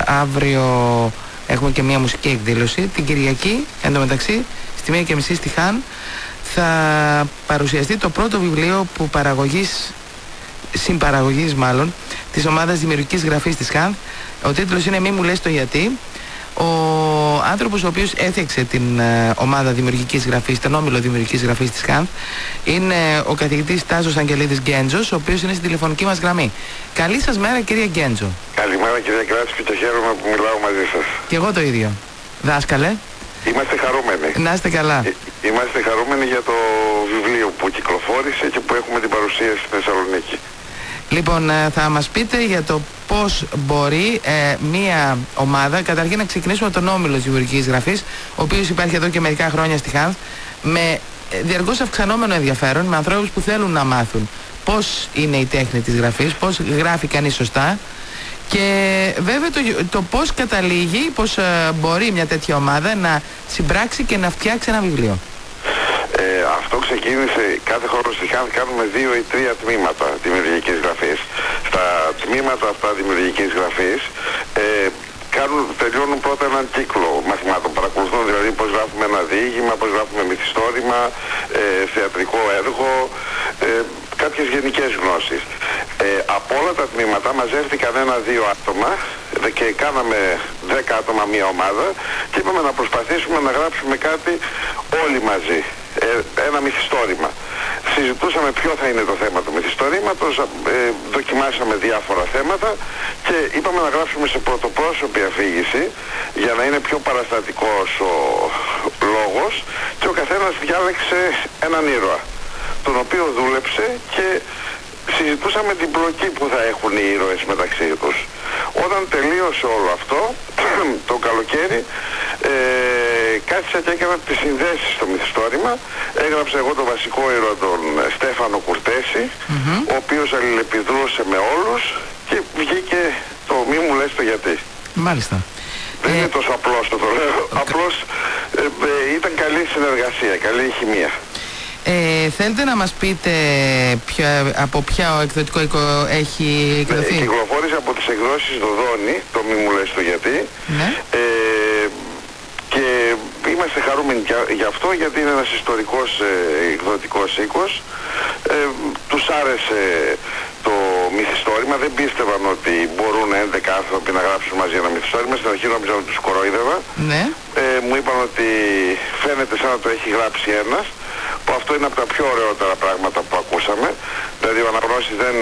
αύριο έχουμε και μια μουσική εκδήλωση. Την Κυριακή, εντωμεταξύ, στη 1:30 στη Χαν, θα παρουσιαστεί το πρώτο βιβλίο που συμπαραγωγής μάλλον, της ομάδας δημιουργικής γραφής της Χαν. Ο τίτλος είναι «Μη μου λες το γιατί». Ο άνθρωπος ο οποίος έφτιαξε την ομάδα δημιουργικής γραφής, τον όμιλο δημιουργικής γραφής της Χαν, είναι ο καθηγητής Τάσος Αγγελίδης Γκέντζος, ο οποίος είναι στην τηλεφωνική μας γραμμή. Καλή σας μέρα, κυρία Γκέντζο. Καλημέρα, κυρία Κράτση, και χαίρομαι που μιλάω μαζί σας. Και εγώ το ίδιο. Δάσκαλε. Είμαστε χαρούμενοι. Να είστε καλά. Είμαστε χαρούμενοι για το βιβλίο που κυκλοφόρησε και που έχουμε την παρουσίαση στη Θεσσαλονίκη. Λοιπόν, θα μας πείτε για το πώς μπορεί μία ομάδα, καταρχήν να ξεκινήσουμε τον όμιλο της δημιουργικής γραφής, ο οποίος υπάρχει εδώ και μερικά χρόνια στη Χάνθ, με διαρκώς αυξανόμενο ενδιαφέρον, με ανθρώπους που θέλουν να μάθουν πώς είναι η τέχνη της γραφής, πώς γράφει κανείς σωστά, και βέβαια το πώς καταλήγει, πώς μπορεί μια τέτοια ομάδα να συμπράξει και να φτιάξει ένα βιβλίο. Αυτό ξεκίνησε κάθε χρόνο στη Χάνθ, κάνουμε 2 ή 3 τμήματα δημιουργικής γραφής. Στα τμήματα αυτά δημιουργικής γραφής τελειώνουν πρώτα έναν κύκλο μαθημάτων. Παρακολουθούν δηλαδή πώς γράφουμε ένα διήγημα, πώς γράφουμε μυθιστόρημα, θεατρικό έργο, κάποιες γενικές γνώσεις. Από όλα τα τμήματα μαζεύτηκαν 1-2 άτομα και κάναμε 10 άτομα μία ομάδα και είπαμε να προσπαθήσουμε να γράψουμε κάτι όλοι μαζί. Ένα μυθιστόρημα. Συζητούσαμε ποιο θα είναι το θέμα του μυθιστορήματος, δοκιμάσαμε διάφορα θέματα και είπαμε να γράψουμε σε πρωτοπρόσωπη αφήγηση για να είναι πιο παραστατικός ο λόγος, και ο καθένας διάλεξε έναν ήρωα, τον οποίο δούλεψε, και συζητούσαμε την πλοκή που θα έχουν οι ήρωες μεταξύ τους. Όταν τελείωσε όλο αυτό, το καλοκαίρι, κάθισα και έκανα τις συνδέσεις στο μυθιστόρημα. Έγραψα εγώ τον βασικό ήρωα, τον Στέφανο Κουρτέση, ο οποίος αλληλεπιδρούσε με όλους και βγήκε το «Μη μου λες το γιατί». Μάλιστα. Δεν είναι τόσο απλώς το λέω, απλώς ήταν καλή συνεργασία, καλή χημεία. Θέλετε να μας πείτε από ποια ο εκδοτικό οίκο έχει εκδοθεί? Κυκλοφόρησε από τις εκδόσεις Δοδόνη, το «Μη μου λες το γιατί». Ναι. Και είμαστε χαρούμενοι γι' αυτό, γιατί είναι ένας ιστορικός εκδοτικός οίκος. Τους άρεσε το μυθιστόρημα, δεν πίστευαν ότι μπορούν 11 άνθρωποι να γράψουν μαζί ένα μυθιστόρημα. Στην αρχή νόμιζαν ότι τους κορόιδευα. Ναι. Μου είπαν ότι φαίνεται σαν να το έχει γράψει ένας, που αυτό είναι από τα πιο ωραιότερα πράγματα που ακούσαμε. Δηλαδή ο αναγνώστης δεν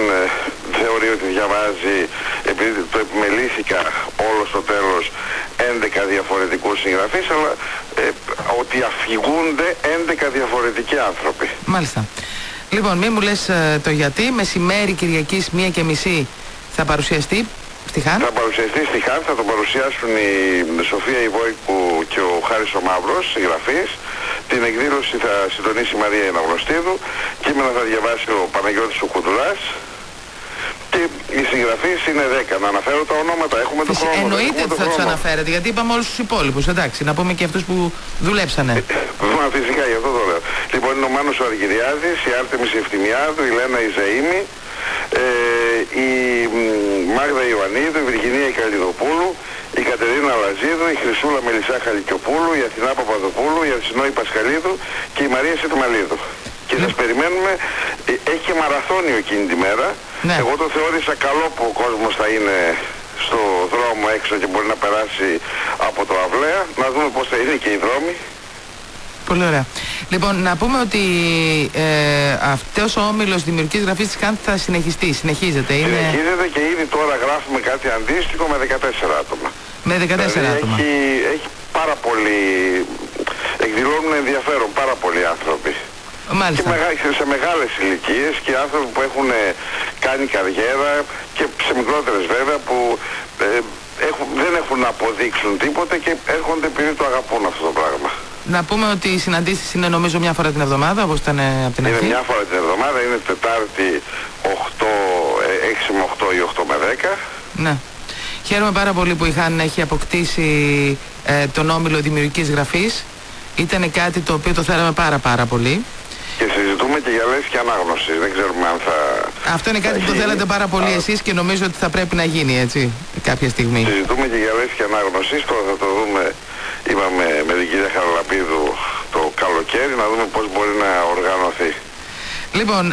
θεωρεί ότι διαβάζει, επειδή το επιμελήθηκα όλο στο τέλος 11 διαφορετικούς συγγραφείς, αλλά ότι αφηγούνται 11 διαφορετικοί άνθρωποι. Μάλιστα. Λοιπόν, μη μου λες το γιατί. Μεσημέρι Κυριακής 1:30 θα παρουσιαστεί στη Χάν. Θα παρουσιαστεί στη Χάν, θα το παρουσιάσουν η Σοφία Ιβόικου και ο Χάρης ο Μαύρος, συγγραφείς. Την εκδήλωση θα συντονίσει η Μαρία Εναγνωστίδου, κείμενα θα διαβάσει ο Παναγιώτης ο Κουντουλάς, και οι συγγραφείς είναι 10. Να αναφέρω τα ονόματα, έχουμε το χρόνο. Εννοείται ότι θα τους αναφέρετε, γιατί είπαμε όλους τους υπόλοιπους, εντάξει, να πούμε και αυτούς που δουλέψανε. Φυσικά, γι' αυτό το λέω. Λοιπόν, είναι ο Μάνος ο Αργυριάδης, η Άρτεμις Ευτιμιάδου, η Λένα Ιζαΐμη, η Μάγδα Ιωαννίδου, η Βυργινία Ικαλιδοπούλου, η Κατερίνα Λαζίδου, η Χρυσούλα Μελισσά Χαλικιοπούλου, η Αθηνά Παπαδοπούλου, η Αρσινόη Πασχαλίδου και η Μαρία Σιτμαλίδου. Και σας περιμένουμε, έχει και μαραθώνιο εκείνη τη μέρα. Ναι. Εγώ το θεώρησα καλό που ο κόσμος θα είναι στο δρόμο έξω και μπορεί να περάσει από το Αυλαία. Να δούμε πώς θα είναι και οι δρόμοι. Πολύ ωραία. Λοιπόν, να πούμε ότι αυτός ο όμιλος δημιουργικής γραφής της Χάνθ θα συνεχιστεί, συνεχίζεται. Συνεχίζεται και ήδη τώρα γράφουμε κάτι αντίστοιχο με 14 άτομα. Με 14 δηλαδή άτομα. Έχει πάρα πολύ, εκδηλώνουν ενδιαφέρον πάρα πολλοί άνθρωποι. Μάλιστα. Και σε μεγάλες ηλικίες, και άνθρωποι που έχουν κάνει καριέρα, και σε μικρότερες βέβαια, που δεν έχουν να αποδείξουν τίποτε και έρχονται επειδή το αγαπούν αυτό το πράγμα. Να πούμε ότι οι συναντήσεις είναι νομίζω μια φορά την εβδομάδα, όπως ήταν από την αρχή. Είναι μια φορά την εβδομάδα, είναι Τετάρτη 6 με 8 ή 8 με 10. Ναι. Χαίρομαι πάρα πολύ που η Χάν έχει αποκτήσει τον όμιλο δημιουργικής γραφής. Ήταν κάτι το οποίο το θέλαμε πάρα πολύ. Και συζητούμε και για λέσχη ανάγνωση. Δεν ξέρουμε αν θα... Αυτό είναι κάτι που το θέλατε πάρα πολύ εσείς και νομίζω ότι θα πρέπει να γίνει, έτσι, κάποια στιγμή. Συζητούμε και για αγορίστηκε ανάγνωση. Τώρα θα το δούμε, είπαμε με την κυρία Χαραλαπίδου το καλοκαίρι, να δούμε πώς μπορεί να οργανωθεί. Λοιπόν,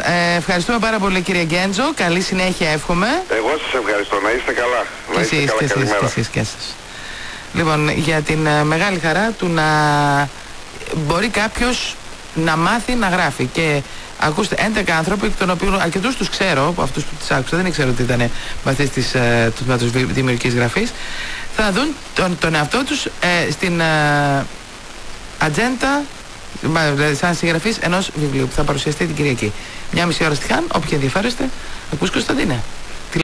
ευχαριστούμε πάρα πολύ κύριε Γκέντζο. Καλή συνέχεια εύχομαι. Εγώ σας ευχαριστώ. Να είστε καλά. Να είστε καλά. Και εσείς. Λοιπόν, για την μεγάλη χαρά του να μπορεί κάποιος να μάθει να γράφει. Και ακούστε, 11 άνθρωποι, εκ των οποίων αρκετούς τους ξέρω, από αυτούς που τις άκουσα, δεν ήξερα ότι ήταν μαθητές του τμήματος δημιουργικής γραφής, θα δουν τον εαυτό τους στην ατζέντα, σαν συγγραφής ενός βιβλίου που θα παρουσιαστεί την Κυριακή. 1,5 ώρα στη Χάν, όποιοι ενδιαφέρεστε, ακούς Κωνσταντίνε.